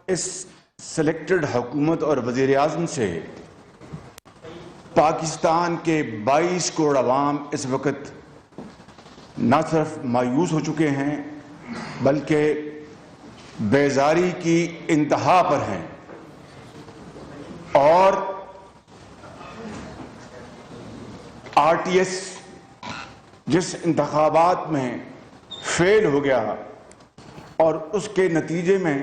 اس selected حکومت اور وزیر اعظم سے پاکستان کے 22 کروڑ عوام اس وقت نہ صرف مایوس ہو چکے ہیں بلکہ بیزاری کی انتہا پر ہیں، اور آر ٹی ایس جس انتخابات میں فیل ہو گیا اور اس کے نتیجے میں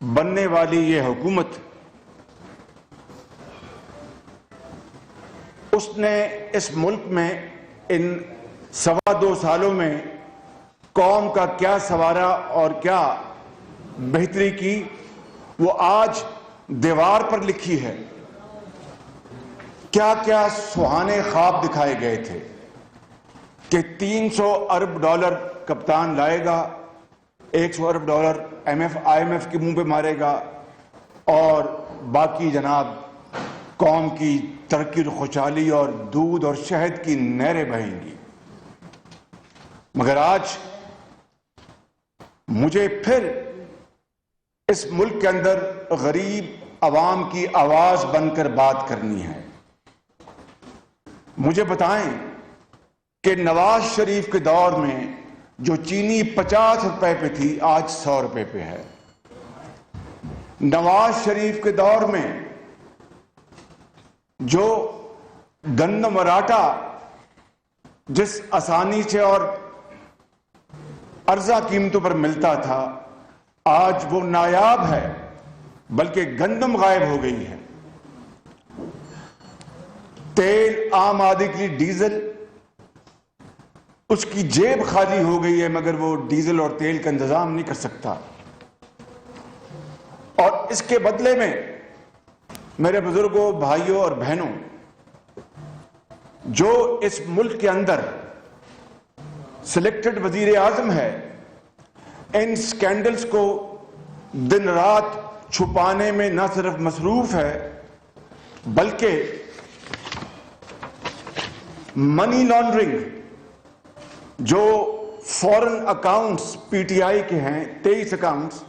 بننے والی یہ حکومت، اس نے اس ملک میں ان 2.25 سالوں میں قوم کا کیا سنوارا اور کیا بہتری کی، وہ آج دیوار پر لکھی ہے۔ کیا کیا سہانے خواب دکھائے گئے تھے کہ 300 ارب ڈالر کپتان لائے گا، 100 ارب ڈالر آئی ایم ایف کے منہ پہ مارے گا، اور باقی جناب قوم کی ترقی اور خوشحالی اور دودھ اور شہد کی نہریں بہیں گی۔ مگر آج مجھے پھر اس ملک کے اندر غریب عوام کی آواز بن کر بات کرنی ہے۔ مجھے بتائیں کہ نواز شریف کے دور میں جو چینی 50 روپے پہ تھی آج 100 روپے پہ ہے۔ نواز شریف کے دور میں جو گندم اور آٹا جس آسانی سے اور ارزاں قیمتوں پر ملتا تھا، آج وہ نایاب ہے، بلکہ گندم غائب ہو گئی ہے۔ تیل عام آدمی کے لیے ڈیزل، اس کی جیب خالی ہو گئی ہے مگر وہ ڈیزل اور تیل کا انتظام نہیں کر سکتا۔ اور اس کے بدلے میں میرے بزرگوں، بھائیوں اور بہنوں، جو اس ملک کے اندر سلیکٹڈ وزیر اعظم ہے، ان سکینڈلز کو دن رات چھپانے میں نہ صرف مصروف ہے بلکہ منی لانڈرنگ، جو فورن اکاؤنٹس پی ٹی آئی کے ہیں 23 اکاؤنٹس،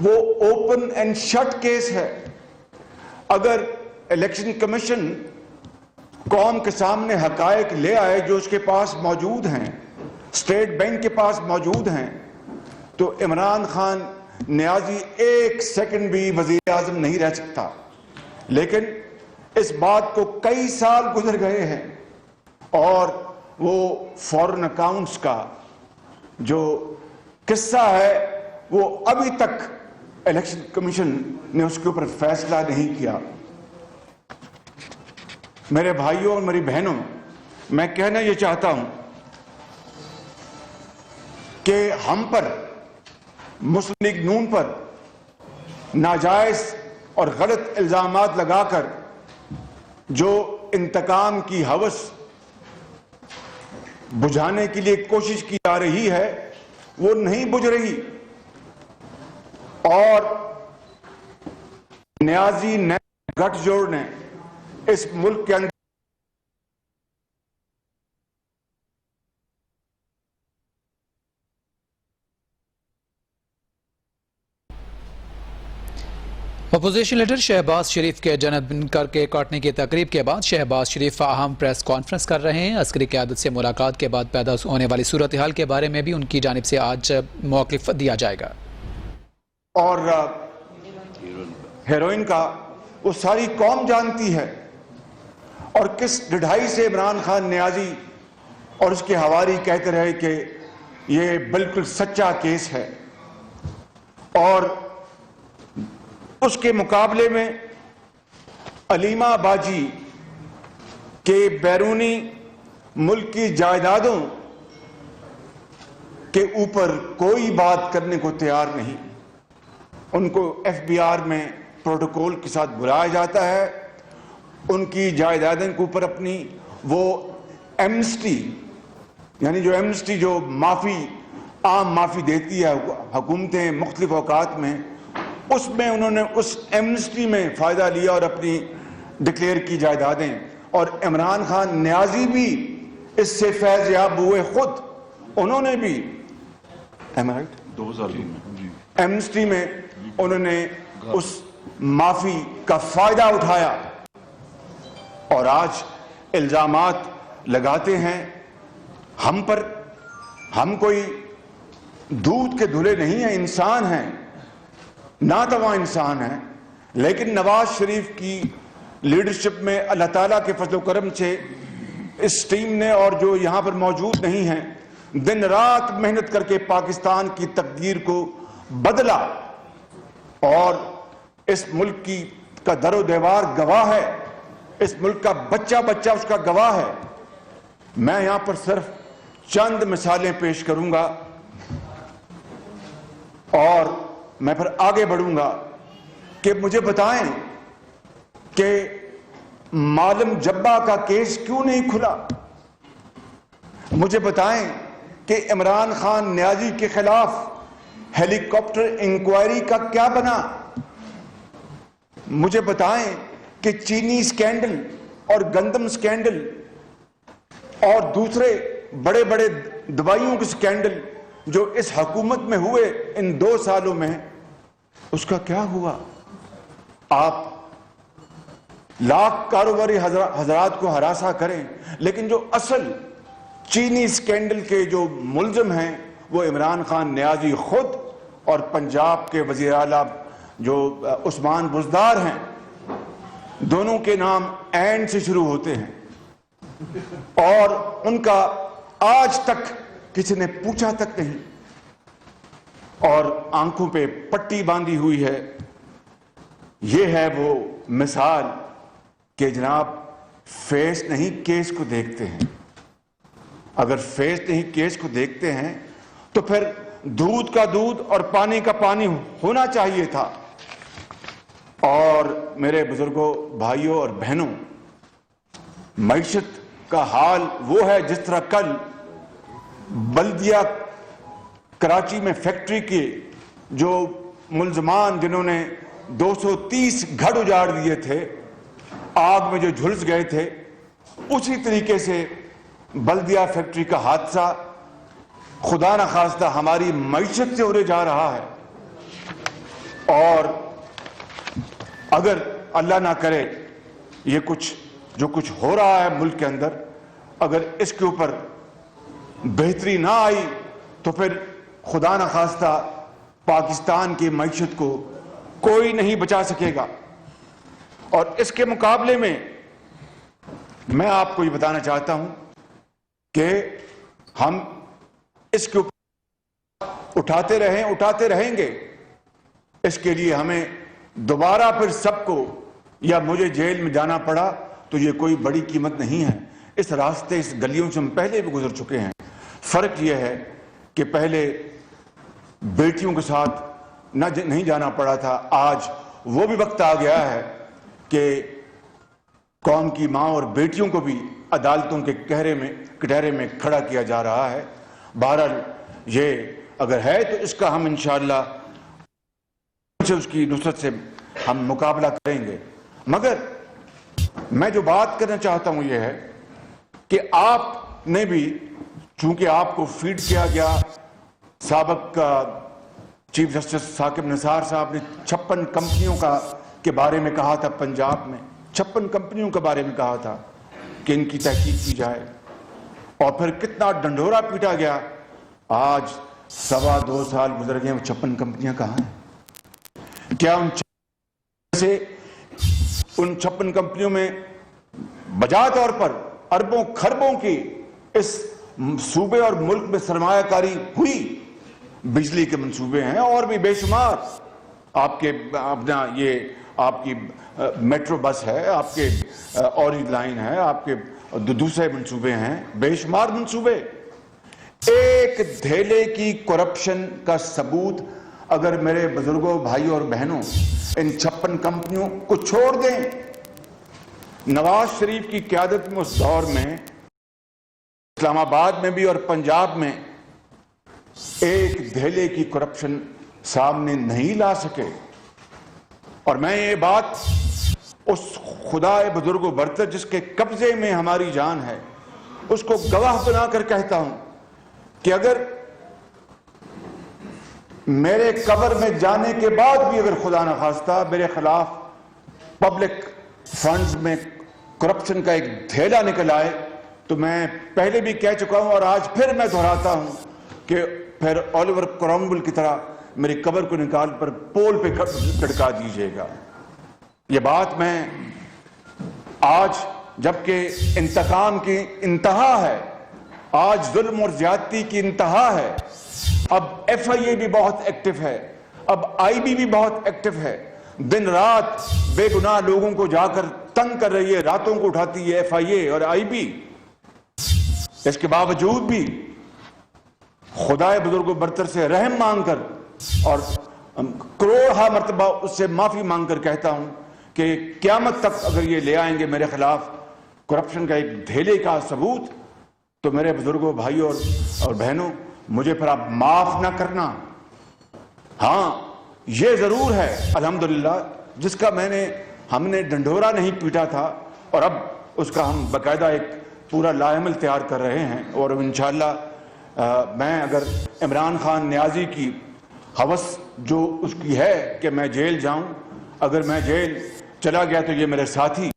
وہ اوپن اینڈ شٹ کیس ہے۔ اگر الیکشن کمیشن قوم کے سامنے حقائق لے آئے جو اس کے پاس موجود ہیں، اسٹیٹ بینک کے پاس موجود ہیں، تو عمران خان نیازی 1 سیکنڈ بھی وزیر اعظم نہیں رہ سکتا۔ لیکن اس بات کو کئی سال گزر گئے ہیں اور وہ فورن اکاؤنٹس کا جو قصہ ہے وہ ابھی تک الیکشن کمیشن نے اس کے اوپر فیصلہ نہیں کیا۔ میرے بھائیوں اور میری بہنوں، میں کہنا یہ چاہتا ہوں کہ ہم پر، مسلم لیگ نون پر ناجائز اور غلط الزامات لگا کر جو انتقام کی ہوس بجھانے کے لیے کوشش کی جا رہی ہے وہ نہیں بجھ رہی، اور نیازی گٹھ جوڑ نے اس ملک کے اندر اپوزیشن لیڈر شہباز شریف کے جنت کر کے کاٹنے کی تقریب کے بعد شہباز شریف اہم پریس کانفرنس کر رہے ہیں۔ عسکری قیادت سے ملاقات کے بعد پیدا ہونے والی صورتحال کے بارے میں بھی ان کی جانب سے آج موقف دیا جائے گا۔ اور ہیروئن کا وہ ساری قوم جانتی ہے، اور کس ڈھائی سے عمران خان نیازی اور اس کے حواری کہتے رہے کہ یہ بالکل سچا کیس ہے، اور اس کے مقابلے میں علیمہ باجی کے بیرونی ملک کی جائیدادوں کے اوپر کوئی بات کرنے کو تیار نہیں۔ ان کو ایف بی آر میں پروٹوکول کے ساتھ بلایا جاتا ہے، ان کی جائیدادوں کے اوپر اپنی وہ ایمنسٹی، یعنی جو ایمنسٹی جو عام معافی دیتی ہے حکومتیں مختلف اوقات میں، اس میں انہوں نے اس ایمنسٹی میں فائدہ لیا اور اپنی ڈکلیئر کی جائیدادیں، اور عمران خان نیازی بھی اس سے فیض یاب ہوئے، خود انہوں نے بھی ایمنسٹی میں انہوں نے اس معافی کا فائدہ اٹھایا اور آج الزامات لگاتے ہیں ہم پر. ہم کوئی دودھ کے دھلے نہیں ہیں، انسان ہیں، ناتواں انسان ہیں. لیکن نواز شریف کی لیڈرشپ میں اللہ تعالیٰ کے فضل و کرم سے اس ٹیم نے، اور جو یہاں پر موجود نہیں ہیں، دن رات محنت کر کے پاکستان کی تقدیر کو بدلا. اور اس ملک کا در و دیوار گواہ ہے، اس ملک کا بچہ بچہ اس کا گواہ ہے. میں یہاں پر صرف چند مثالیں پیش کروں گا اور میں پھر آگے بڑھوں گا کہ مجھے بتائیں کہ معلم جبہ کا کیس کیوں نہیں کھلا. مجھے بتائیں کہ عمران خان نیازی کے خلاف ہیلی کاپٹر انکوائری کا کیا بنا. مجھے بتائیں کہ چینی سکینڈل اور گندم سکینڈل اور دوسرے بڑے بڑے دوائیوں کے سکینڈل جو اس حکومت میں ہوئے ان 2 سالوں میں، اس کا کیا ہوا. آپ لاکھ کاروباری حضرات کو ہراساں کریں، لیکن جو اصل چینی سکینڈل کے جو ملزم ہیں وہ عمران خان نیازی خود اور پنجاب کے وزیر اعلیٰ جو عثمان بزدار ہیں. دونوں کے نام این سے شروع ہوتے ہیں اور ان کا آج تک کسی نے پوچھا تک نہیں، اور آنکھوں پہ پٹی باندھی ہوئی ہے. یہ ہے وہ مثال کہ جناب فیس نہیں کیس کو دیکھتے ہیں. اگر فیس نہیں کیس کو دیکھتے ہیں تو پھر دودھ کا دودھ اور پانی کا پانی ہونا چاہیے تھا. اور میرے بزرگوں، بھائیوں اور بہنوں، معیشت کا حال وہ ہے جس طرح کل بلدیہ کراچی میں فیکٹری کے جو ملزمان جنہوں نے 230 گھر اجاڑ دیے تھے، آگ میں جو جھلس گئے تھے، اسی طریقے سے بلدیہ فیکٹری کا حادثہ خدا نخواستہ ہماری معیشت سے اڑے جا رہا ہے. اور اگر اللہ نہ کرے یہ جو کچھ ہو رہا ہے ملک کے اندر، اگر اس کے اوپر بہتری نہ آئی تو پھر خدا نخواستہ پاکستان کی معیشت کو کوئی نہیں بچا سکے گا. اور اس کے مقابلے میں میں آپ کو یہ بتانا چاہتا ہوں کہ ہم اس کے اوپر اٹھاتے رہیں گے. اس کے لیے ہمیں دوبارہ پھر سب کو یا مجھے جیل میں جانا پڑا تو یہ کوئی بڑی قیمت نہیں ہے. اس راستے، اس گلیوں سے ہم پہلے بھی گزر چکے ہیں. فرق یہ ہے کہ پہلے بیٹیوں کے ساتھ نہیں جانا پڑا تھا، آج وہ بھی وقت آ گیا ہے کہ قوم کی ماں اور بیٹیوں کو بھی عدالتوں کے کٹہرے میں کھڑا کیا جا رہا ہے. بہرحال یہ اگر ہے تو اس کا ہم انشاءاللہ اس کی نصرت سے ہم مقابلہ کریں گے. مگر میں جو بات کرنا چاہتا ہوں یہ ہے کہ آپ نے بھی، چونکہ آپ کو فیڈ کیا گیا، سابق چیف جسٹس ثاقب نثار صاحب نے 56 کمپنیوں کے بارے میں کہا تھا، پنجاب میں 56 کمپنیوں کے بارے میں کہا تھا کہ ان کی تحقیق کی جائے، اور پھر کتنا ڈنڈورا پیٹا گیا. آج 2.25 سال گزر گئے، وہ 56 کمپنیاں کہاں ہیں؟ کیا ان 56 کمپنیوں میں بجا طور پر اربوں خربوں کی اس صوبے اور ملک میں سرمایہ کاری ہوئی؟ بجلی کے منصوبے ہیں اور بھی بے شمار، آپ کے اپنا یہ آپ کی میٹرو بس ہے، آپ کے اورنج لائن ہے، آپ کے دوسرے منصوبے ہیں، بے شمار منصوبے. ایک دھیلے کی کرپشن کا ثبوت اگر میرے بزرگوں، بھائیوں اور بہنوں ان 56 کمپنیوں کو چھوڑ دیں. نواز شریف کی قیادت میں اس دور میں اسلام آباد میں بھی اور پنجاب میں ایک دھیلے کی کرپشن سامنے نہیں لا سکے. اور میں یہ بات اس خدا بزرگ و برتر جس کے قبضے میں ہماری جان ہے اس کو گواہ بنا کر کہتا ہوں کہ اگر میرے قبر میں جانے کے بعد بھی اگر خدا نخواستہ میرے خلاف پبلک فنڈز میں کرپشن کا ایک دھیلا نکل آئے تو میں پہلے بھی کہہ چکا ہوں اور آج پھر میں دہراتا ہوں کہ پھر اولیور کرومویل کی طرح میری قبر کو نکال پر پول پہ کڑکا دیجیے گا. یہ بات میں آج جبکہ انتقام کی انتہا ہے, آج ظلم اور زیادتی کی انتہا ہے, اب ایف آئی اے بھی بہت ایکٹیو ہے, اب آئی بی بھی بہت ایکٹیو ہے, دن رات بے گناہ لوگوں کو جا کر تنگ کر رہی ہے, راتوں کو اٹھاتی ہے ایف آئی اے اور آئی بی. اس کے باوجود بھی خدائے بزرگ و برتر سے رحم مانگ کر اور کروڑہا مرتبہ اس سے معافی مانگ کر کہتا ہوں کہ قیامت تک اگر یہ لے آئیں گے میرے خلاف کرپشن کا ایک دھیلے کا ثبوت تو میرے بزرگوں, بھائیوں اور بہنوں, مجھے پھر آپ معاف نہ کرنا. ہاں یہ ضرور ہے الحمدللہ جس کا ہم نے ڈنڈورا نہیں پیٹا تھا اور اب اس کا ہم باقاعدہ ایک پورا لائحہ تیار کر رہے ہیں. اور انشاءاللہ میں اگر عمران خان نیازی کی ہوس جو اس کی ہے کہ میں جیل جاؤں, اگر میں جیل چلا گیا تو یہ میرے ساتھی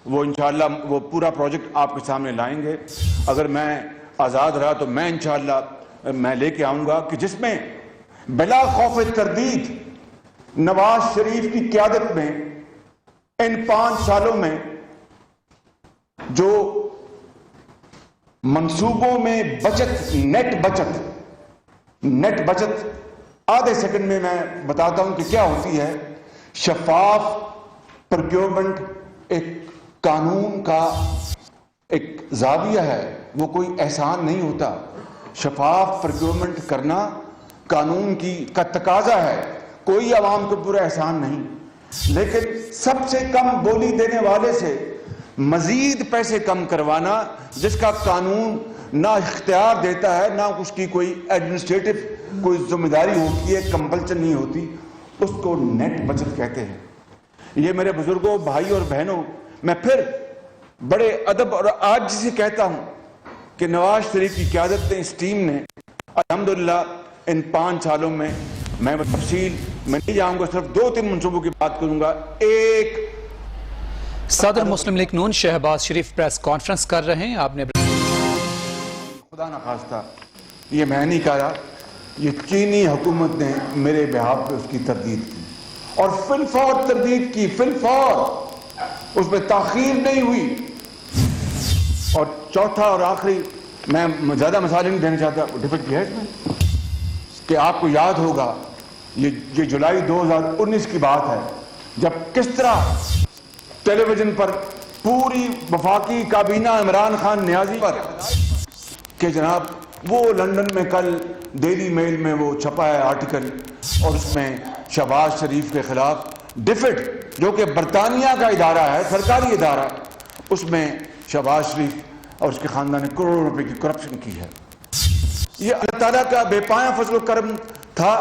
وہ انشاءاللہ وہ پورا پروجیکٹ آپ کے سامنے لائیں گے. اگر میں آزاد رہا تو میں انشاءاللہ میں لے کے آؤں گا کہ جس میں بلا خوف تردید نواز شریف کی قیادت میں ان 5 سالوں میں جو منصوبوں میں بچت, نیٹ بچت آدھے سیکنڈ میں بتاتا ہوں کہ کیا ہوتی ہے. شفاف پروکیورمنٹ ایک قانون کا ایک زاویہ ہے, وہ کوئی احسان نہیں ہوتا. شفاف پروکیورمنٹ کرنا قانون کا تقاضا ہے, کوئی عوام کو پورا احسان نہیں. لیکن سب سے کم بولی دینے والے سے مزید پیسے کم کروانا, جس کا قانون نہ اختیار دیتا ہے نہ اس کی کوئی ایڈمنسٹریٹو کوئی ذمہ داری ہوتی ہے, کمپلشن نہیں ہوتی, اس کو نیٹ بچت کہتے ہیں. یہ میرے بزرگوں, بھائی اور بہنوں, میں پھر بڑے ادب اور عاجزی سے کہتا ہوں کہ نواز شریف کی قیادت نے, اس ٹیم نے الحمدللہ ان 5 سالوں میں تفصیل میں نہیں جاؤں گا, صرف 2-3 منصوبوں کی بات کروں گا. ایک صدر مسلم لیگ نون شہباز شریف پریس کانفرنس کر رہے ہیں. آپ نے خدا نخواستہ یہ میں نہیں کہا رہا, یہ چینی حکومت نے میرے بہاف پہ اس کی تردید کی اور فی الفور تردید کی, فی الفور, اس میں تاخیر نہیں ہوئی. اور چوتھا اور آخری, میں زیادہ مسائل نہیں دینا چاہتا, ڈیفٹ کی ہے اس میں کہ آپ کو یاد ہوگا یہ جولائی 2019 کی بات ہے جب کس طرح ٹیلی ویژن پر پوری وفاقی کابینہ عمران خان نیازی پر کہ جناب وہ لندن میں کل ڈیلی میل میں وہ چھپا ہے آرٹیکل, اور اس میں شہباز شریف کے خلاف ڈیفٹ جو کہ برطانیہ کا ادارہ ہے, سرکاری ادارہ, اس میں شہباز شریف اور اس کے خاندان نے کروڑوں روپے کی کرپشن کی ہے. یہ اللہ تعالیٰ کا بے پایاں فضل و کرم تھا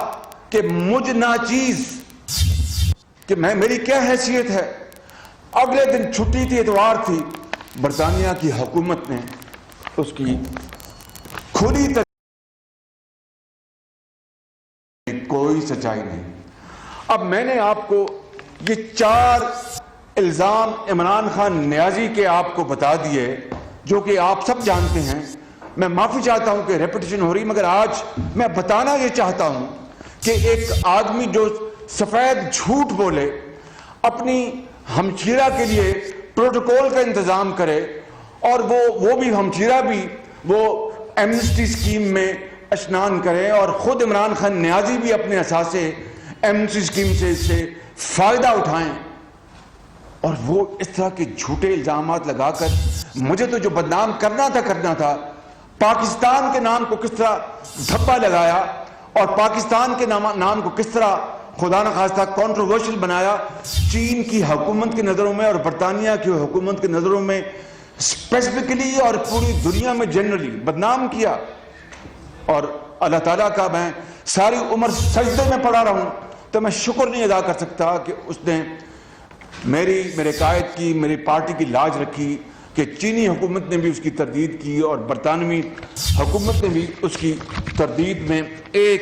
کہ مجھ ناچیز کہ میری کیا حیثیت ہے. اگلے دن چھٹی تھی, اتوار تھی, برطانیہ کی حکومت نے اس کی کھلی کوئی سچائی نہیں. اب میں نے آپ کو یہ 4 الزام عمران خان نیازی کے آپ کو بتا دیے جو کہ آپ سب جانتے ہیں. میں معافی چاہتا ہوں کہ ریپیٹیشن ہو رہی, مگر آج میں بتانا یہ چاہتا ہوں کہ ایک آدمی جو سفید جھوٹ بولے, اپنی ہمشیرہ کے لیے پروٹوکول کا انتظام کرے, اور وہ بھی ہمشیرہ بھی وہ ایمنسٹی اسکیم میں اشنان کرے, اور خود عمران خان نیازی بھی اپنے اثاثے ایمنسٹی اسکیم سے فائدہ اٹھائیں, اور وہ اس طرح کے جھوٹے الزامات لگا کر مجھے تو جو بدنام کرنا تھا, پاکستان کے نام کو کس طرح دھبا لگایا اور پاکستان کے نام کو کس طرح خدا نخواستہ کنٹروورشل بنایا, چین کی حکومت کی نظروں میں اور برطانیہ کی حکومت کی نظروں میں اسپیسیفکلی اور پوری دنیا میں جنرلی بدنام کیا. اور اللہ تعالیٰ کا میں ساری عمر سجدے میں پڑا رہا ہوں تو میں شکر نہیں ادا کر سکتا کہ اس نے میرے قائد کی, میری پارٹی کی لاج رکھی, کہ چینی حکومت نے بھی اس کی تردید کی اور برطانوی حکومت نے بھی اس کی تردید میں ایک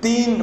3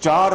4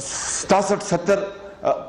67-70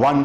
1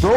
2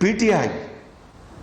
PTI,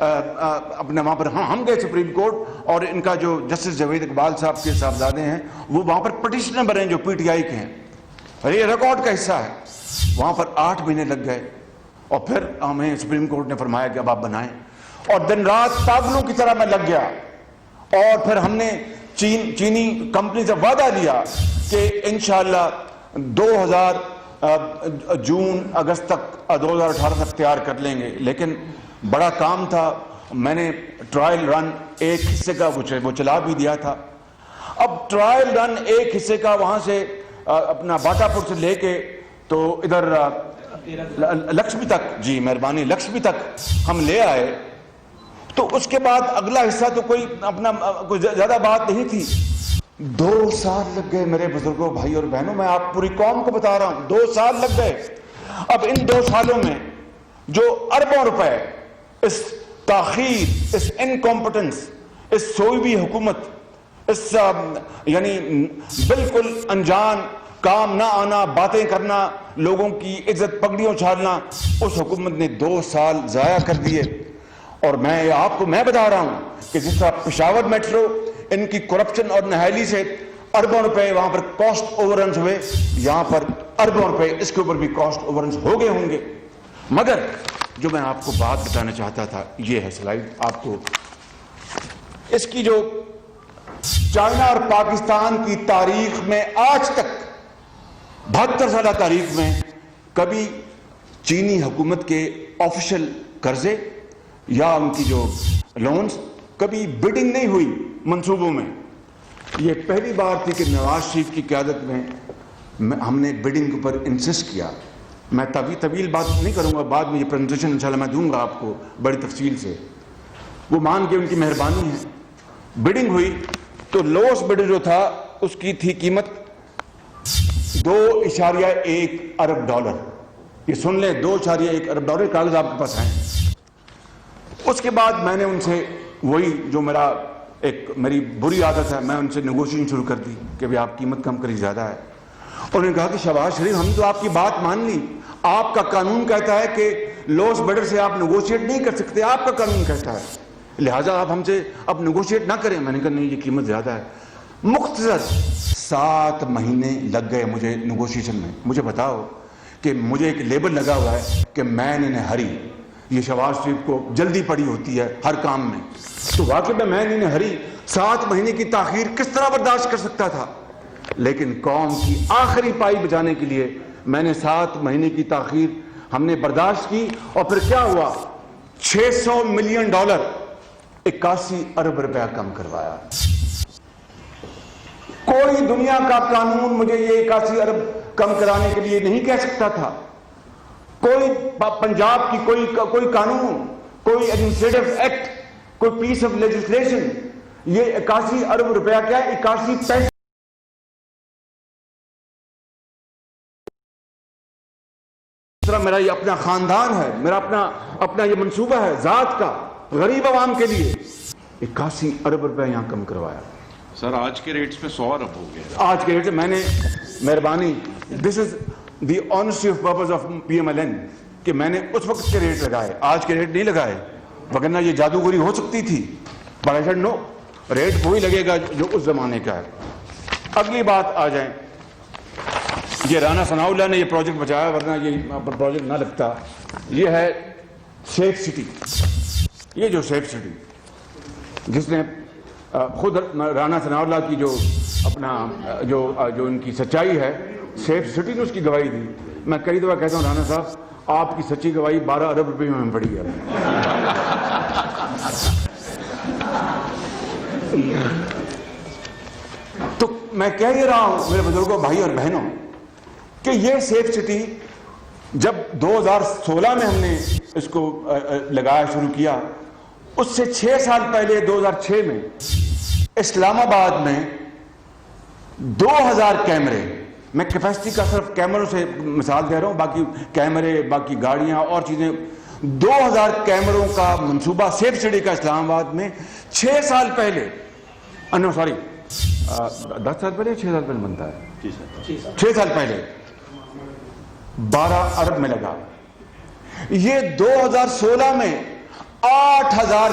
اپنے وہاں پر ہم گئے سپریم کورٹ, اور ان کا جو جسٹس جاوید اقبال صاحب کے صاحبزادے ہیں وہ وہاں پر پٹیشنر بنے جو پی ٹی آئی کے ہیں, اور یہ ریکارڈ کا حصہ ہے. وہاں پر 8 مہینے لگ گئے, اور پھر ہمیں سپریم کورٹ نے فرمایا کہ اب آپ بنائیں, اور دن رات پاگلوں کی طرح میں لگ گیا. اور پھر ہم نے چینی کمپنی سے وعدہ لیا کہ انشاءاللہ 2000 جون اگست تک 2018 تک تیار کر لیں گے. لیکن بڑا کام تھا, میں نے ٹرائل رن ایک حصے کا وہ چلا بھی دیا تھا. اب ٹرائل رن ایک حصے کا وہاں سے اپنا باٹا پور سے لے کے تو ادھر لکشمی تک, جی مہربانی, لکشمی تک ہم لے آئے. تو اس کے بعد اگلا حصہ تو کوئی اپنا کوئی زیادہ بات نہیں تھی. 2 سال لگ گئے میرے بزرگوں, بھائی اور بہنوں, میں آپ پوری قوم کو بتا رہا ہوں, 2 سال لگ گئے. اب ان 2 سالوں میں جو اربوں روپے اس تاخیر, اس انکمپٹنس, اس سوئی ہوئی حکومت, اس یعنی بالکل انجان, کام نہ آنا, باتیں کرنا, لوگوں کی عزت پگڑیوں چھاڑنا, اس حکومت نے 2 سال ضائع کر دیے. اور میں آپ کو بتا رہا ہوں کہ جس طرح پشاور میٹرو, ان کی کرپشن اور نہیلی سے اربوں روپے وہاں پر کاسٹ اووررنز ہوئے, یہاں پر اربوں روپے اس کے اوپر بھی کاسٹ اووررنز ہو گئے ہوں گے. مگر جو میں آپ کو بات بتانا چاہتا تھا, یہ ہے سلائیڈ آپ کو, اس کی جو چائنا اور پاکستان کی تاریخ میں آج تک 72 سالہ تاریخ میں کبھی چینی حکومت کے آفیشل قرضے یا ان کی جو لونز کبھی بڈنگ نہیں ہوئی منصوبوں میں. یہ پہلی بار تھی کہ نواز شریف کی قیادت میں ہم نے بڈنگ کے اوپر انسسٹ کیا. میں طویل بات نہیں کروں گا, بعد میں یہ پریزنٹیشن انشاءاللہ میں دوں گا آپ کو بڑی تفصیل سے. وہ مان کے ان کی مہربانی ہے. بڈنگ ہوئی تو لوس بڈ جو تھا اس کی تھی قیمت 2.1 ارب ڈالر. یہ سن لیں, 2.1 ارب ڈالر. کاغذ آپ کے پاس ہیں. اس کے بعد میں نے ان سے وہی جو میری بری عادت ہے, میں ان سے نیگوشیشن شروع کر دی کہ بھی آپ قیمت کم کری, زیادہ ہے. انہوں نے کہا کہ شہباز شریف ہم تو آپ کی بات مان لی, آپ کا قانون کہتا ہے کہ لوس بڈر سے آپ نیگوشیٹ نہیں کر سکتے, آپ کا قانون کہتا ہے, لہٰذا آپ ہم سے اب نیگوشیٹ نہ کریں. میں نے کہا نہیں, یہ قیمت زیادہ ہے. مختصر 7 مہینے لگ گئے مجھے نیگوشیشن میں. مجھے بتاؤ کہ مجھے ایک لیبل لگا ہوا ہے کہ مین ان اے ہری. یہ شہباز شریف کو جلدی پڑی ہوتی ہے ہر کام میں, تو واقعی میں مین ان اے ہری 7 مہینے کی تاخیر کس طرح برداشت کر سکتا تھا. لیکن قوم کی آخری پائی بچانے کے لیے میں نے 7 مہینے کی تاخیر ہم نے برداشت کی. اور پھر کیا ہوا, $600 ملین 81 ارب روپیہ کم کروایا. کوئی دنیا کا قانون مجھے یہ 81 ارب کم کرانے کے لیے نہیں کہہ سکتا تھا. کوئی پنجاب کی کوئی قانون, کوئی ایڈمنسٹریٹو ایکٹ, کوئی پیس آف لیجسلیشن, یہ 81 ارب روپیہ کیا ہے, 81 پیسے. میرا یہ اپنا خاندان ہے, میرا اپنا یہ منصوبہ ہے ذات کا, غریب عوام کے لیے 81 ارب روپے یہاں کم کروایا. سر آج کے ریٹس پہ 100 ارب ہو گیا. آج کے ریٹ سے میں نے مہربانی, this is the honesty of purpose of PMLN, کہ میں نے اس وقت کے ریٹ لگائے, آج کے ریٹ نہیں لگائے, وگرنہ یہ جادوگری ہو سکتی تھی. But I said no, rate وہی لگے گا جو اس زمانے کا ہے. اگلی بات آ جائیں, یہ رانا ثناء اللہ نے یہ پروجیکٹ بچایا, ورنہ یہ پروجیکٹ نہ لگتا. یہ ہے سیف سٹی. یہ جو سیف سٹی جس نے خود رانا ثناء اللہ کی جو اپنا جو ان کی سچائی ہے, سیف سٹی نے اس کی گواہی دی. میں کئی دفعہ کہتا ہوں رانا صاحب آپ کی سچی گواہی 12 ارب روپے میں پڑی ہے. تو میں کہہ یہ رہا ہوں میرے بزرگوں, بھائی اور بہنوں, کہ یہ سیف سٹی جب 2016 میں ہم نے اس کو لگایا شروع کیا, اس سے 6 سال پہلے 2006 میں اسلام آباد میں 2000 کیمرے, میں کیپیسٹی کا صرف کیمروں سے مثال دے رہا ہوں, باقی کیمرے, باقی گاڑیاں اور چیزیں, 2000 کیمروں کا منصوبہ سیف سٹی کا اسلام آباد میں 6 سال پہلے, نو سوری 10 سال پہلے, 6 سال پہلے بنتا ہے, 6 سال پہلے 12 ارب میں لگا. یہ 2016 میں 8,000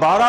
12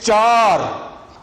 4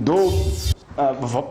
2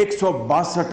162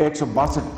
162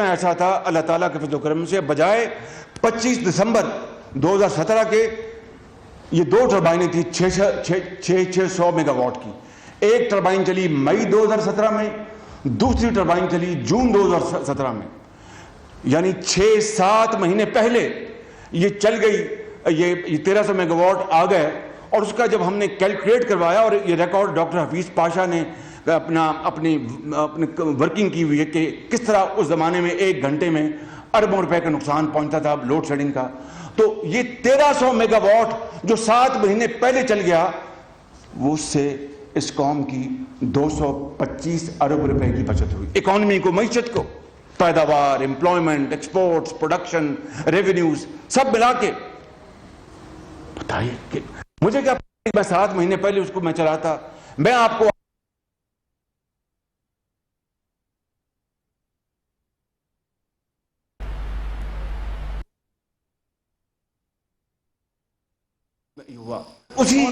ایسا تھا اللہ تعالیٰ کے فضل و کرم سے بجائے 25 دسمبر 2017 کے یہ 2 ٹربائنیں تھی 600 میگا واٹ کی. ایک ٹربائن چلی مئی 2017 میں, دوسری ٹربائن چلی جون 2017 میں, یعنی 6-7 مہینے پہلے یہ چل گئی. یہ 1300 میگا واٹ آ گئے, اور اس کا جب ہم نے کیلکولیٹ کروایا, اور یہ ریکارڈ ڈاکٹر حفیظ پاشا نے اپنی ورکنگ کی ہوئی ہے کہ کس طرح اس زمانے میں 1 گھنٹے میں اربوں روپے کا نقصان پہنچتا تھا لوڈ شیڈنگ کا. تو یہ 1300 میگا واٹ جو 7 مہینے پہلے چل گیا, وہ اس سے اس قوم کی 225 ارب روپے کی بچت ہوئی. اکانومی کو, معیشت کو, پیداوار, امپلائمنٹ, ایکسپورٹس, پروڈکشن, ریونیوز سب ملا کے. بتائیے کہ مجھے کیا, میں 7 مہینے پہلے اس کو میں چلاتا. میں آپ کو اسی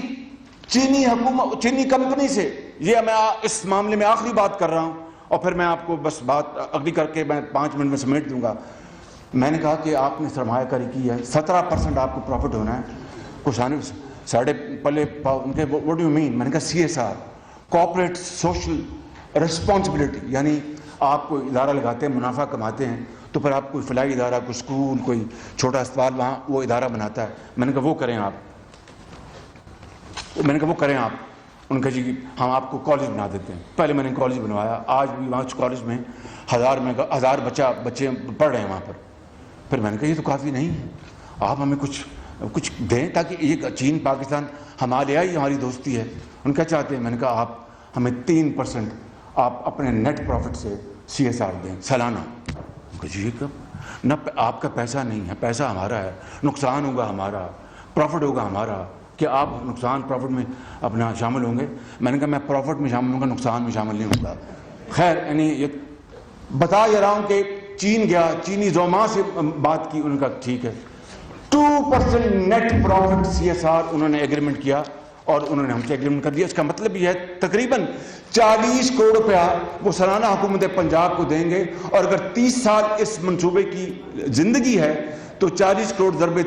چینی حکومت, چینی کمپنی سے, یہ میں اس معاملے میں آخری بات کر رہا ہوں, اور پھر میں آپ کو بس بات اگلی کر کے میں 5 منٹ میں سمیٹ دوں گا. میں نے کہا کہ آپ نے سرمایہ کاری کی ہے, 17% آپ کو پروفٹ ہونا ہے. کچھ آنے ساڑھے پلے ان کے what do you mean؟ میں نے کہا CSR, کارپوریٹ سوشل ریسپانسبلٹی, یعنی آپ کو ادارہ لگاتے ہیں, منافع کماتے ہیں, تو پھر آپ کوئی فلاحی ادارہ, کوئی اسکول, کوئی چھوٹا اسپتال وہاں وہ ادارہ بناتا ہے. میں نے کہا وہ کریں آپ. میں نے کہا وہ کریں آپ. ان کا جی ہم آپ کو کالج بنا دیتے ہیں. پہلے میں نے کالج بنوایا, آج بھی وہاں کالج میں 1000 بچے پڑھ رہے ہیں وہاں پر. پھر میں نے کہا یہ تو کافی نہیں ہے, آپ ہمیں کچھ دیں تاکہ یہ چین پاکستان ہمالیائی ہماری دوستی ہے. ان کیا چاہتے ہیں؟ میں نے کہا آپ ہمیں 3% آپ اپنے نیٹ پروفٹ سے CSR دیں سالانہ. جی کب نہ, آپ کا پیسہ نہیں ہے, پیسہ ہمارا ہے, نقصان ہوگا ہمارا, پروفٹ ہوگا ہمارا. کہ آپ نقصان پروفٹ میں اپنا شامل ہوں گے؟ میں نے کہا میں پروفٹ میں شامل ہوں گا, نقصان میں شامل نہیں ہوں گا. خیر, یعنی یہ بتا یہ رہا ہوں کہ چین گیا, چینی زوما سے بات کی, ان کا ٹھیک ہے 2% نیٹ پروفٹ CSR انہوں نے ایگریمنٹ کیا, اور انہوں نے ہم سے ایگریمنٹ کر دیا. اس کا مطلب یہ ہے تقریباً 40 کروڑ روپیہ وہ سالانہ حکومت پنجاب کو دیں گے, اور اگر 30 سال اس منصوبے کی زندگی ہے تو 40 کروڑ ضرب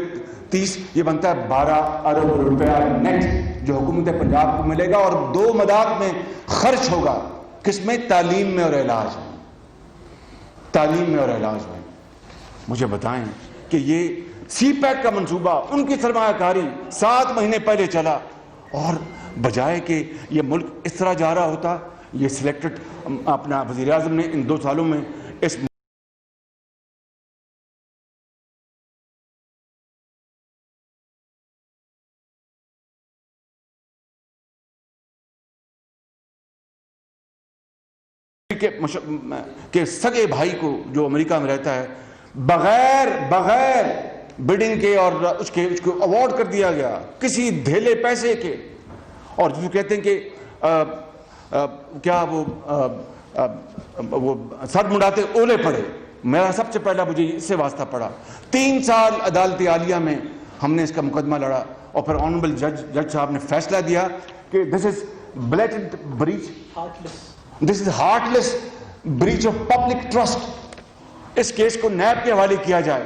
30 یہ بنتا ہے 12 ارب روپیہ نیٹ جو حکومت پنجاب کو ملے گا, اور 2 مدات میں خرچ ہوگا. کس میں؟ تعلیم میں اور علاج میں. تعلیم میں اور علاج میں. مجھے بتائیں کہ یہ سی پیک کا منصوبہ, ان کی سرمایہ کاری 7 مہینے پہلے چلا, اور بجائے کہ یہ ملک اس طرح جا رہا ہوتا, یہ سلیکٹڈ اپنا وزیر اعظم نے ان 2 سالوں میں اس کہ سگے بھائی کو جو امریکہ میں رہتا ہے بغیر بڈنگ کے اور اس کو ایوارڈ کر دیا گیا کسی دھیلے پیسے کے. اور جو کہتے ہیں کہ کیا وہ سر مڈاتے اولے پڑے. میرا سب سے پہلا مجھے اس سے واسطہ پڑا. 3 سال عدالت عالیہ میں ہم نے اس کا مقدمہ لڑا, اور پھر آنریبل جج صاحب نے فیصلہ دیا کہ this is blatant breach, this is heartless breach of public trust. اس کیس کو نیب کے حوالے کیا جائے.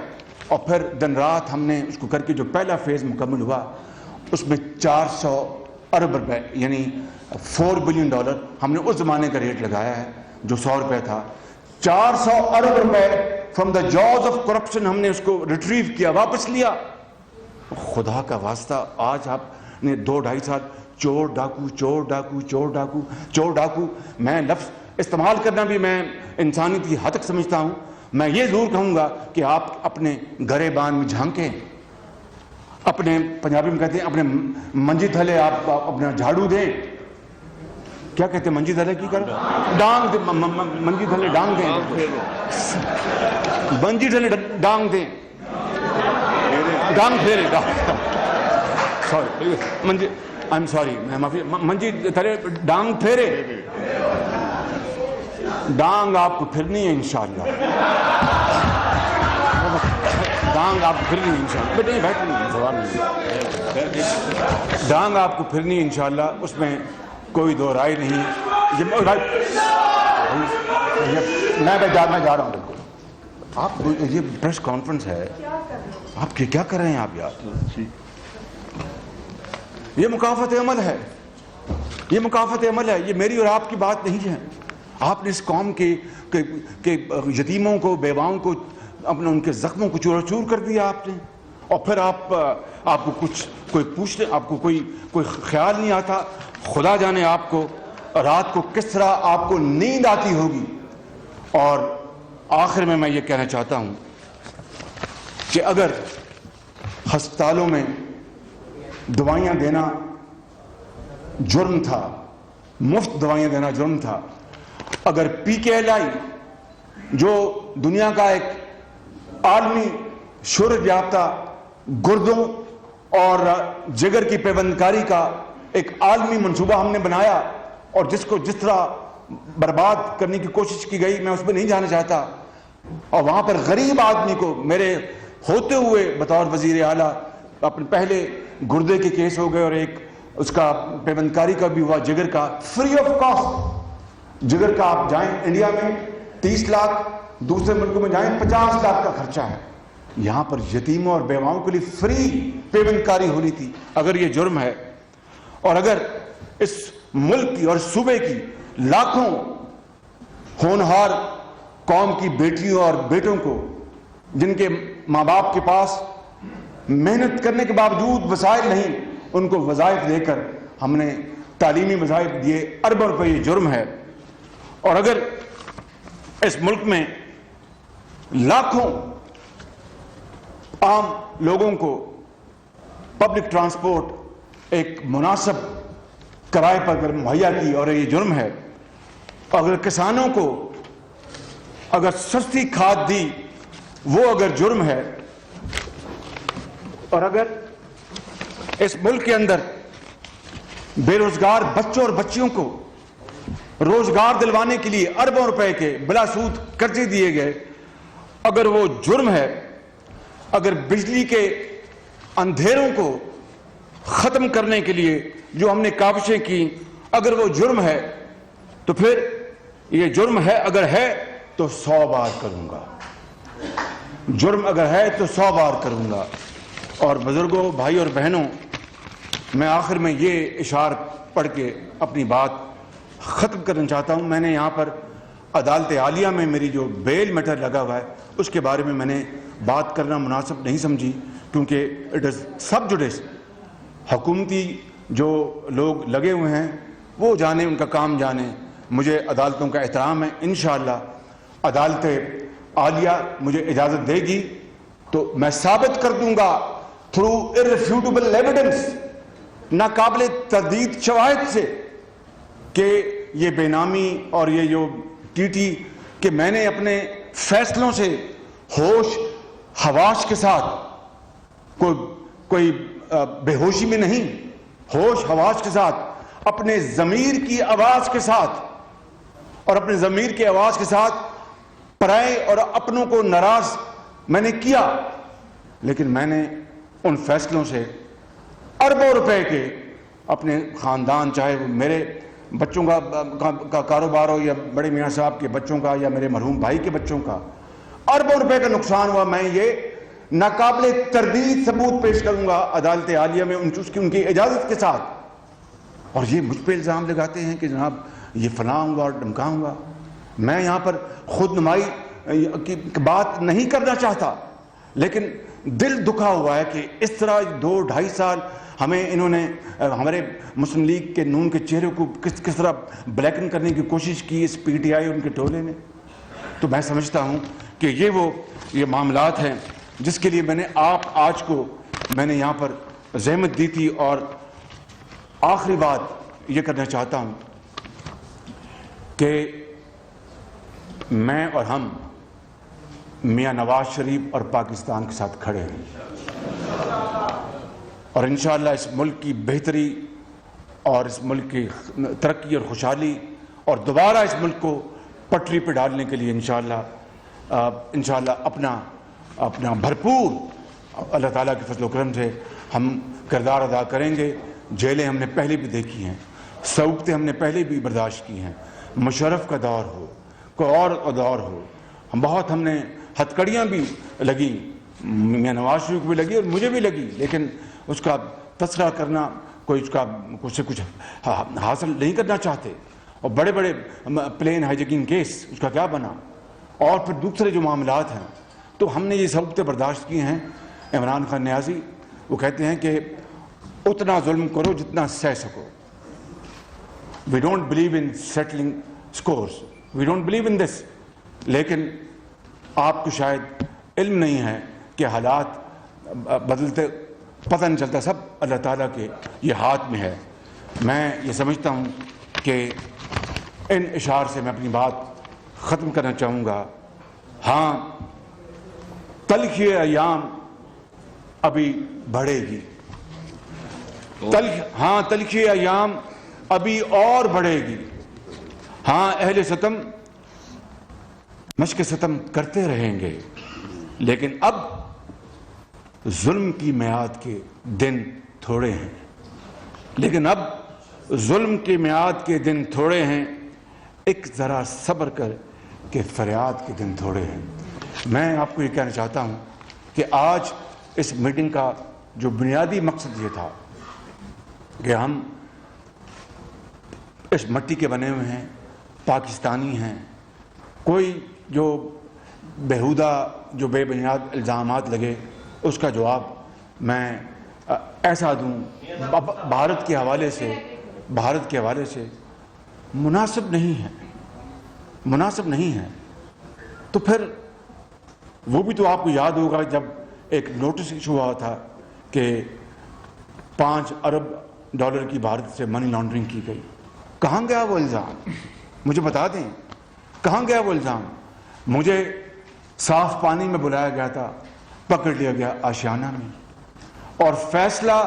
اور پھر دن رات ہم نے اس کو کر کے جو پہلا فیز مکمل ہوا, اس میں 400 ارب روپے یعنی $4 بلین ہم نے اس زمانے کا ریٹ لگایا ہے جو 100 روپے تھا. 400 ارب روپے from the jazz of corruption ہم نے اس کو ریٹریو کیا, واپس لیا. خدا کا واسطہ آج آپ نے 2-2.5 سال چور ڈاکو چور ڈاکو چور ڈاکو چور ڈاکو, میں لفظ استعمال کرنا بھی میں انسانیت کی حد تک سمجھتا ہوں. میں یہ ضرور کہوں گا کہ آپ اپنے گریبان میں جھانکیں, اپنے پنجابی میں کہتے ہیں اپنے منجی تھلے آپ اپنا جھاڑو دیں. کیا کہتے ہیں منجی تھلے کی کر ڈانگ دیں, منجی تھلے ڈانگ دیں, منجی تھلے ڈانگ دیں, ڈانگ پھیرے, سوری منجی آئی ایم سوری میں معافی, منجی تھلے ڈانگ پھیرے. ڈانگ آپ کو پھرنی ہے انشاءاللہ, ڈانگ آپ کو پھرنی ہے انشاءاللہ. بیٹے بیٹھ نہیں سوال نہیں, ڈانگ آپ کو پھرنی ہے انشاءاللہ, اس میں کوئی دو رائے نہیں. میں جا رہا ہوں بالکل. آپ یہ پریس کانفرنس ہے, آپ کیا کر رہے ہیں آپ یار؟ یہ مکافات عمل ہے, یہ مکافات عمل ہے, یہ میری اور آپ کی بات نہیں ہے. آپ نے اس قوم کے یتیموں کو, بیواؤں کو, اپنے ان کے زخموں کو چور چور کر دیا آپ نے, اور پھر آپ کو کوئی پوچھنے, آپ کو کوئی خیال نہیں آتا. خدا جانے آپ کو رات کو کس طرح آپ کو نیند آتی ہوگی. اور آخر میں یہ کہنا چاہتا ہوں کہ اگر ہسپتالوں میں دوائیاں دینا جرم تھا, مفت دوائیاں دینا جرم تھا, اگر PKLI جو دنیا کا ایک عالمی شہرت یافتہ گردوں اور جگر کی پیوندکاری کا ایک عالمی منصوبہ ہم نے بنایا, اور جس کو جس طرح برباد کرنے کی کوشش کی گئی, میں اس پہ نہیں جانا چاہتا. اور وہاں پر غریب آدمی کو, میرے ہوتے ہوئے بطور وزیر اعلیٰ اپنے پہلے گردے کے کیس ہو گئے اور ایک اس کا پیوندکاری کا بھی ہوا, جگر کا, فری آف کاسٹ. جگر کا آپ جائیں انڈیا میں 30 لاکھ, دوسرے ملکوں میں جائیں 50 لاکھ کا خرچہ ہے. یہاں پر یتیموں اور بیواؤں کے لیے فری پیوندکاری ہونی تھی. اگر یہ جرم ہے, اور اگر اس ملک کی اور صوبے کی لاکھوں ہونہار قوم کی بیٹیوں اور بیٹوں کو, جن کے ماں باپ کے پاس محنت کرنے کے باوجود وسائل نہیں, ان کو وظائف دے کر ہم نے تعلیمی وظائف دیے, اربوں روپے, یہ جرم ہے. اور اگر اس ملک میں لاکھوں عام لوگوں کو پبلک ٹرانسپورٹ ایک مناسب کرائے پر اگر مہیا کی, اور یہ جرم ہے. اگر کسانوں کو اگر سستی کھاد دی, وہ اگر جرم ہے. اور اگر اس ملک کے اندر بے روزگار بچوں اور بچیوں کو روزگار دلوانے کے لیے اربوں روپے کے بلا سود قرضے دیے گئے, اگر وہ جرم ہے. اگر بجلی کے اندھیروں کو ختم کرنے کے لیے جو ہم نے کاوشیں کی, اگر وہ جرم ہے, تو پھر یہ جرم ہے. اگر ہے تو 100 بار کروں گا. جرم اگر ہے تو 100 بار کروں گا. اور بزرگوں, بھائی اور بہنوں, میں آخر میں یہ اشعار پڑھ کے اپنی بات ختم کرنا چاہتا ہوں. میں نے یہاں پر عدالت عالیہ میں میری جو بیل میٹر لگا ہوا ہے, اس کے بارے میں میں نے بات کرنا مناسب نہیں سمجھی, کیونکہ اٹ از سب جوڈس. حکومتی جو لوگ لگے ہوئے ہیں وہ جانے, ان کا کام جانے. مجھے عدالتوں کا احترام ہے. انشاءاللہ عدالت عالیہ مجھے اجازت دے گی تو میں ثابت کر دوں گا تھرو irrefutable ایویڈنس, ناقابل تردید شواہد سے, کہ یہ بے نامی اور یہ جو TT, کہ میں نے اپنے فیصلوں سے ہوش حواس کے ساتھ, کوئی بے ہوشی میں نہیں, ہوش حواس کے ساتھ, اپنے ضمیر کی آواز کے ساتھ, اور اپنے ضمیر کی آواز کے ساتھ پرائے اور اپنوں کو ناراض میں نے کیا. لیکن میں نے ان فیصلوں سے اربوں روپے کے اپنے خاندان, چاہے وہ میرے بچوں کا کاروبار ہو, یا بڑے میاں صاحب کے بچوں کا, یا میرے مرحوم بھائی کے بچوں کا, اربوں روپے کا نقصان ہوا. میں یہ ناقابل تردید ثبوت پیش کروں گا عدالت عالیہ میں, ان کی اجازت کے ساتھ. اور یہ مجھ پہ الزام لگاتے ہیں کہ جناب یہ فلاں ہوں گا اور ڈمکاں ہوں گا. میں یہاں پر خود نمائی کی بات نہیں کرنا چاہتا, لیکن دل دکھا ہوا ہے کہ اس طرح 2-2.5 سال ہمیں انہوں نے, ہمارے مسلم لیگ کے نون کے چہرے کو کس طرح بلیکن کرنے کی کوشش کی اس PTI ان کے ٹولے نے. تو میں سمجھتا ہوں کہ یہ معاملات ہیں جس کے لیے میں نے آج کو میں نے یہاں پر زحمت دی تھی. اور آخری بات یہ کرنا چاہتا ہوں کہ میں اور ہم میاں نواز شریف اور پاکستان کے ساتھ کھڑے ہیں, اور انشاءاللہ اس ملک کی بہتری اور اس ملک کی ترقی اور خوشحالی اور دوبارہ اس ملک کو پٹری پہ ڈالنے کے لیے انشاءاللہ اپنا بھرپور اللہ تعالیٰ کے فضل و کرم سے ہم کردار ادا کریں گے. جیلیں ہم نے پہلے بھی دیکھی ہیں, سوگتیں ہم نے پہلے بھی برداشت کی ہیں. مشرف کا دور ہو, کوئی اور دور ہو, ہم نے ہتھکڑیاں بھی لگی، میاں نواز شریف کو بھی لگی اور مجھے بھی لگی، لیکن اس کا تذکرہ کرنا کوئی اس کا کچھ سے کچھ حاصل نہیں کرنا چاہتے، اور بڑے بڑے پلین ہائی جیکنگ کیس اس کا کیا بنا، اور پھر دوسرے جو معاملات ہیں۔ تو ہم نے یہ سبقتیں برداشت کی ہیں۔ عمران خان نیازی وہ کہتے ہیں کہ اتنا ظلم کرو جتنا سہ سکو۔ We don't believe in settling scores. We don't believe in this. لیکن آپ کو شاید علم نہیں ہے کہ حالات بدلتے پتہ نہیں چلتا، سب اللہ تعالیٰ کے یہ ہاتھ میں ہے۔ میں یہ سمجھتا ہوں کہ ان اشعار سے میں اپنی بات ختم کرنا چاہوں گا۔ ہاں تلخی ایام ابھی بڑھے گی، ہاں تلخی ایام ابھی اور بڑھے گی، ہاں اہل ستم مشق ستم کرتے رہیں گے، لیکن اب ظلم کی میعاد کے دن تھوڑے ہیں، لیکن اب ظلم کی میعاد کے دن تھوڑے ہیں، ایک ذرا صبر کر کے فریاد کے دن تھوڑے ہیں۔ میں آپ کو یہ کہنا چاہتا ہوں کہ آج اس میٹنگ کا جو بنیادی مقصد یہ تھا کہ ہم اس مٹی کے بنے ہوئے ہیں، پاکستانی ہیں، کوئی جو بیہودہ جو بے بنیاد الزامات لگے اس کا جواب میں ایسا دوں بھارت کے حوالے سے مناسب نہیں ہے۔ تو پھر وہ بھی تو آپ کو یاد ہوگا جب ایک نوٹس ایشو ہوا تھا کہ 5 ارب ڈالر کی بھارت سے منی لانڈرنگ کی گئی، کہاں گیا وہ الزام؟ مجھے بتا دیں کہاں گیا وہ الزام؟ مجھے صاف پانی میں بلایا گیا تھا، پکڑ لیا گیا آشیانہ میں، اور فیصلہ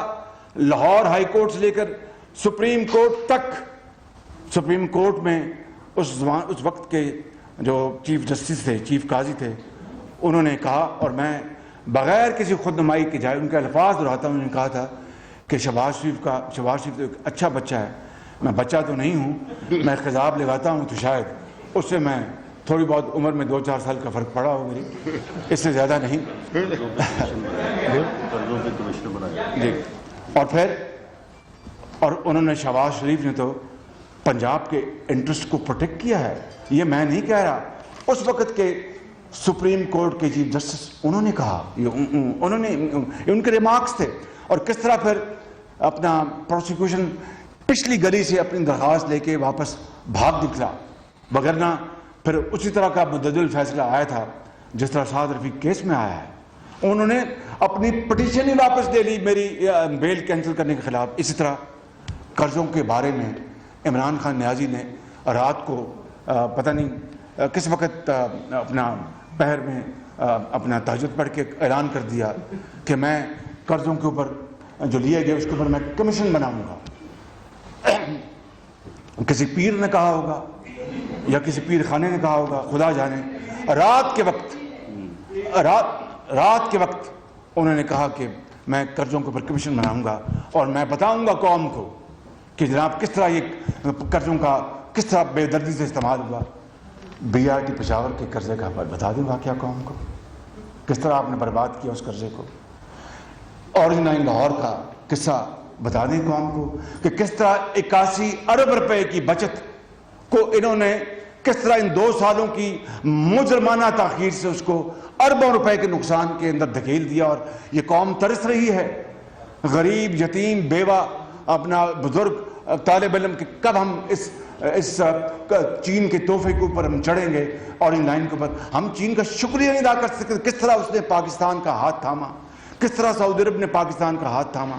لاہور ہائی کورٹ سے لے کر سپریم کورٹ تک، سپریم کورٹ میں اس وقت کے جو چیف جسٹس تھے، چیف قاضی تھے، انہوں نے کہا، اور میں بغیر کسی خود نمائی کے جائے ان کے الفاظ دہراتا ہوں، انہوں نے کہا تھا کہ شہباز شریف تو ایک اچھا بچہ ہے، میں بچہ تو نہیں ہوں، میں خضاب لگاتا ہوں تو شاید اس سے میں تھوڑی بہت عمر میں 2-4 سال کا فرق پڑا ہو میری، اس سے زیادہ نہیں۔ جی، اور انہوں نے شہباز شریف نے تو پنجاب کے انٹرسٹ کو پروٹیکٹ کیا ہے، یہ میں نہیں کہہ رہا، اس وقت کے سپریم کورٹ کے چیف جسٹس انہوں نے کہا، انہوں نے ان کے ریمارکس تھے، اور کس طرح پھر اپنا پروسیکیوشن پچھلی گلی سے اپنی درخواست لے کے واپس بھاگ نکلا، وگرنہ پھر اسی طرح کا متعدل فیصلہ آیا تھا جس طرح سعد رفیق کیس میں آیا ہے، انہوں نے اپنی پٹیشن ہی واپس دے لی میری بیل کینسل کرنے کے خلاف۔ اسی طرح قرضوں کے بارے میں عمران خان نیازی نے رات کو پتہ نہیں کس وقت اپنا پہر میں اپنا تہجد پڑھ کے اعلان کر دیا کہ میں قرضوں کے اوپر جو لیے گئے اس کے اوپر میں کمیشن بناؤں گا۔ کسی پیر نے کہا ہوگا یا کسی پیر خانے نے کہا ہوگا، خدا جانے، رات کے وقت انہوں نے کہا کہ میں قرضوں کے اوپر کمیشن بناؤں گا، اور میں بتاؤں گا قوم کو کہ جناب کس طرح یہ قرضوں کا کس طرح بے دردی سے استعمال ہوا۔ بی آر ٹی پشاور کے قرضے کا بتا دوں گا کیا قوم کو، کس طرح آپ نے برباد کیا اس قرضے کو۔ اورنج 9 لاہور کا قصہ بتا دیں قوم کو کہ کس طرح 81 ارب روپے کی بچت کو انہوں نے کس طرح ان 2 سالوں کی مجرمانہ تاخیر سے اس کو اربوں روپے کے نقصان کے اندر دھکیل دیا، اور یہ قوم ترس رہی ہے، غریب، یتیم، بیوہ، اپنا بزرگ، طالب علم، کہ کب ہم اس چین کے تحفے کے اوپر ہم چڑھیں گے، اور ان لائن کے اوپر ہم چین کا شکریہ نہیں ادا کر سکتے کس طرح اس نے پاکستان کا ہاتھ تھاما، کس طرح سعودی عرب نے پاکستان کا ہاتھ تھاما۔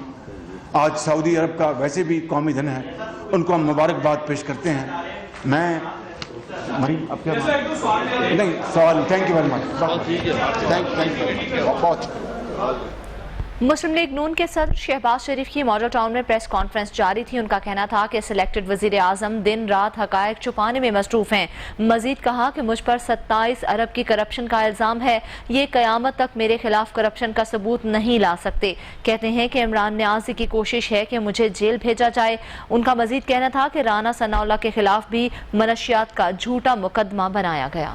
آج سعودی عرب کا ویسے بھی قومی دن ہے، ان کو ہم مبارکباد پیش کرتے ہیں۔ میں اب کیا نہیں سوال، thank you very much. Muslim League نون کے صدر شہباز شریف کی ماڈل ٹاؤن میں پریس کانفرنس جاری تھی۔ ان کا کہنا تھا کہ سلیکٹڈ وزیر اعظم دن رات حقائق چھپانے میں مصروف ہیں۔ مزید کہا کہ مجھ پر 27 ارب کی کرپشن کا الزام ہے، یہ قیامت تک میرے خلاف کرپشن کا ثبوت نہیں لا سکتے۔ کہتے ہیں کہ عمران نیازی کی کوشش ہے کہ مجھے جیل بھیجا جائے۔ ان کا مزید کہنا تھا کہ رانا ثناء اللہ کے خلاف بھی منشیات کا جھوٹا مقدمہ بنایا گیا۔